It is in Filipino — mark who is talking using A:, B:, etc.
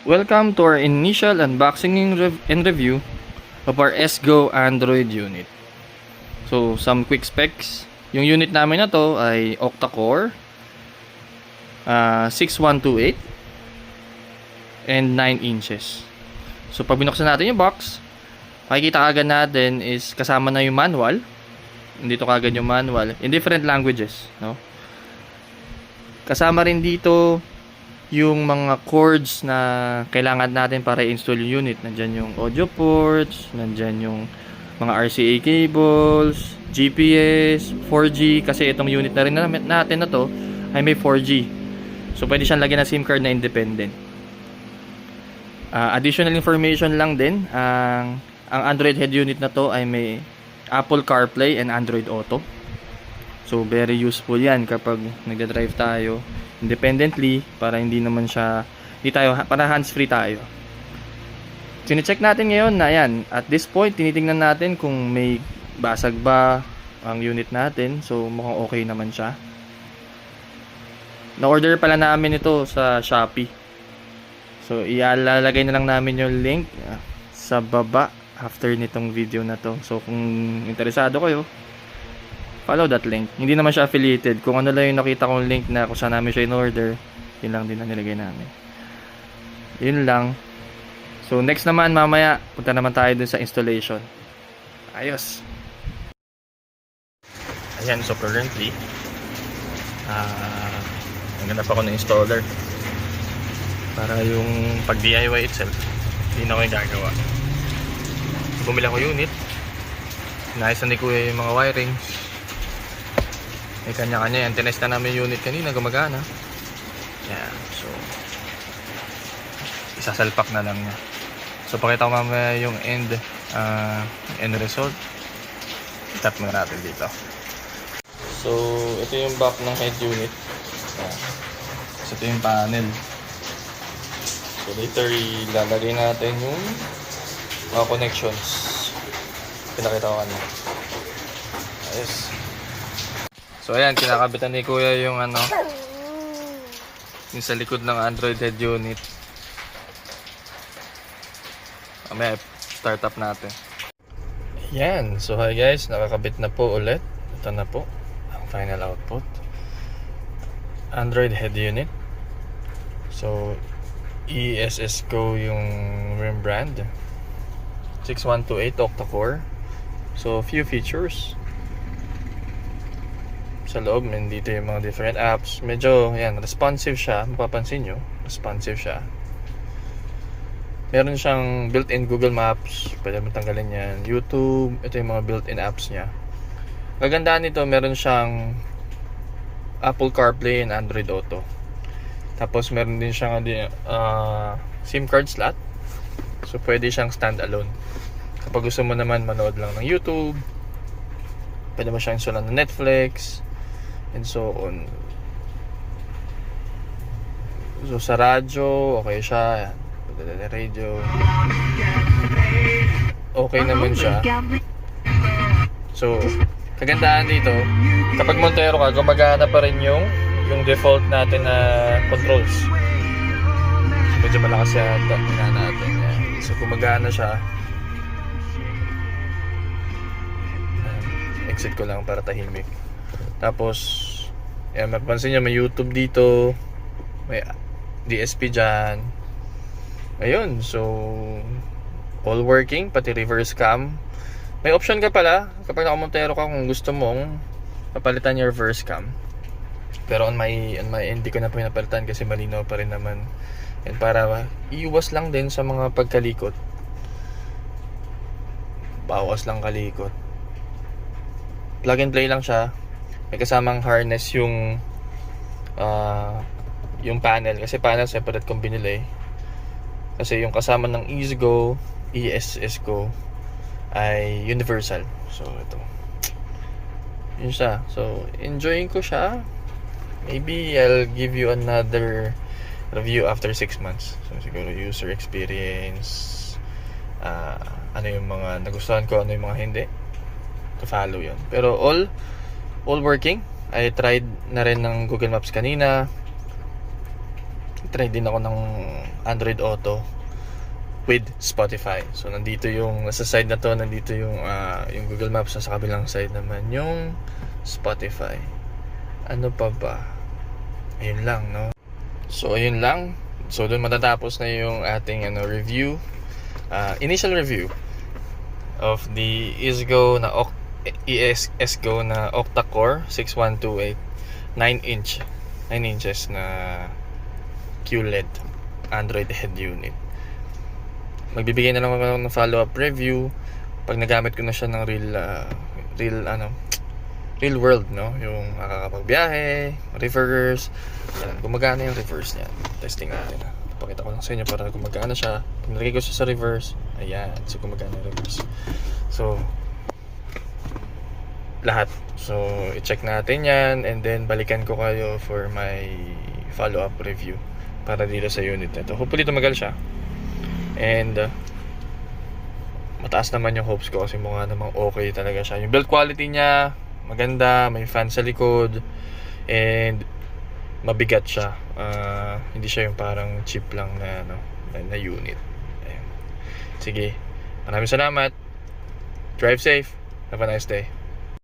A: Welcome to our initial unboxing and review of our SGO Android unit. So, some quick specs. Yung unit namin na to ay octa-core, 6128 and 9 inches. So, pag binuksan natin yung box, makikita agad natin is kasama na yung manual. Dito kagad yung manual in different languages, no? Kasama rin dito yung mga cords na kailangan natin para i-install yung unit. Nandyan yung audio ports, nandyan yung mga RCA cables, GPS, 4G, kasi itong unit na rin natin na to ay may 4G. So pwede siyang lagyan ng SIM card na independent. Additional information lang din, ang Android head unit na to ay may Apple CarPlay and Android Auto. So very useful yan kapag nagda-drive tayo independently, para hindi tayo para hands-free tayo. Sine-check natin ngayon na yan. At this point, tinitingnan natin kung may basag ba ang unit natin. So mukhang okay naman siya. Na-order pala namin ito sa Shopee. So ilalagay na lang namin yung link sa baba after nitong video na to. So kung interesado kayo, follow that link. Hindi naman siya affiliated. Kung ano lang yung nakita kong link na kung saan namin siya in-order, yun lang din ang nilagay namin. Yun lang. So next naman, mamaya punta naman tayo dun sa installation. Ayos. Ayan, so currently naghanap ako ng installer para yung pag DIY itself hindi na ko yung gagawa. Bumili ako unit, naayos ni kuya yung mga wirings. May kanya-kanya yan. Tinest na namin yung unit kanina, gumagana. Yan. So isasalpak na lang niya. So pakita ko mamaya yung end result. Tap muna natin dito. So ito yung back ng head unit. Yan. So ito yung panel. So later ilalagay natin yung mga connections. Pinakita ko kanina. Ayos. So ayan, kinakabitan ni kuya yung yung sa likod ng Android head unit. Mamaya start up natin. Ayan, so hi guys, nakakabit na po ulit. Ito na po ang final output. Android head unit. So ESSGO yung RIM brand, 6128 octa-core. So few features sa loob. Nandito yung mga different apps. Medyo yan, responsive siya. Mapapansin nyo, responsive siya. Meron siyang built-in Google Maps, pwede mo tanggalin yan. YouTube, ito yung mga built-in apps niya. Kagandaan nito, meron siyang Apple CarPlay and Android Auto. Tapos meron din siyang SIM card slot. So pwede siyang standalone. Kapag gusto mo naman manood lang ng YouTube, pwede mo siyang install ng Netflix and so on. So sa radyo, okay siya. Radio, okay naman siya. So kagandaan dito, kapag Montero ka, gumagana pa rin yung default natin na controls. Medyo malakas yata natin. So gumagana siya. Exit ko lang para tahimik. Tapos yan, mapapansin nyo may YouTube dito, may DSP dyan. Ayun, so all working, pati reverse cam. May option ka pala kapag naka-Montero ka kung gusto mong papalitan yung reverse cam. Pero on my end, di ko na pinapalitan kasi malinaw pa rin naman. And para iwas lang din sa mga pagkalikot. Bawas lang kalikot. Plug and play lang siya. May kasamang harness yung panel. Kasi panel separate kong binili. Kasi yung kasama ng ESSGO ay universal. So ito. Yun siya. So enjoying ko siya. Maybe I'll give you another review after 6 months. So siguro user experience, ano yung mga nagustuhan ko, ano yung mga hindi, to follow yun. Pero all working. I tried na rin ng Google Maps kanina. nag-try din ako ng Android Auto with Spotify. So nandito yung sa side na to, nandito yung Google Maps, sa kabilang side naman yung Spotify. Ano pa ba? Ayun lang, no? So ayun lang. So doon matatapos na yung ating review, initial review of the ESGO na ESGO na octa-core 6128 9 inches na QLED Android head unit. Magbibigay na lang ako ng follow-up review pag nagamit ko na siya ng real world, no? Yung makakapagbiyahe, reverse, yan, gumagana yung reverse niya. Testing natin. Pakita ko lang sa inyo para gumagana siya. Pag nilagay ko siya sa reverse, ayan, so gumagana yung reverse. So lahat. So i-check natin yan, and then balikan ko kayo for my follow-up review para dito sa unit na ito. Hopefully tumagal siya. And mataas naman yung hopes ko kasi mukha namang okay talaga siya. Yung build quality niya maganda, may fan sa likod, and mabigat siya. Hindi siya yung parang cheap lang na unit. Ayan. Sige, maraming salamat. Drive safe. Have a nice day.